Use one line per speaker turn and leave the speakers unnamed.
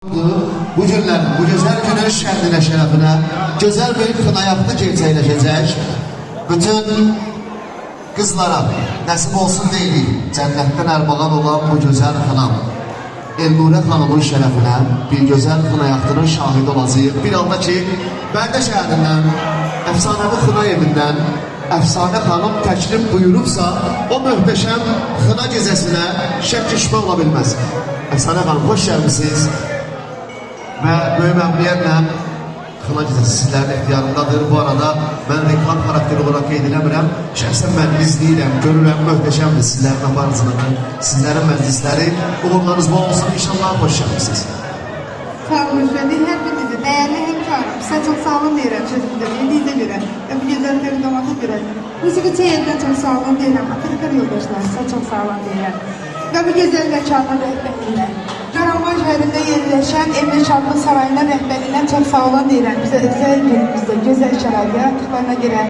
Bu günler, bu güzel günün şərninə, şərəfinə gözəl bir xınayaqlı gerçəkləşəcək. Bütün qızlara nəsib olsun deyilik, cənnətdən ərbağan olan bu gözəl xınam. Elnurə xanımın şərəfinə bir gözəl xınayaqlının şahidi olacaq. Bir anda ki, Bərdə şəhərindən, əfsanəvi xına evindən əfsanə xanım təklif buyurubsa, o möhtəşəm xına gecəsinə şək şübhə ola bilməz. Əfsanə xanım, hoş gəlmisiniz. Və böyük məmnuniyyətlə xına gecəsi sizlərin ixtiyarındadır. Bu arada mən reklam xarakteri olarak qeyd eləmirəm. Şəxsən mən izləyirəm, görürəm, möhtəşəmdir sizlərin aparıcılığı, sizlərin məclisləri. Uğurlarınız bol olsun, inşallah hoş gəlmisiniz.
Sağ olun, şöyle her birinize değerli hemkarım. Size çok sağ olun diyelim sözümde, bildiğinize göre. Ve bu güzel terimdomata göre. Müzik çeyirden çok sağ olun diyelim. Afrika yoldaşlar, size çok sağ olun diyelim. Ve bu güzel mekanın rehberliğine. Caranboy şehrinde yerleşen Emre Şarkı Sarayı'nın rehberliğine çok sağ olun diyelim. Bize güzel günümüzde, güzel şarayı yarattıklarına göre.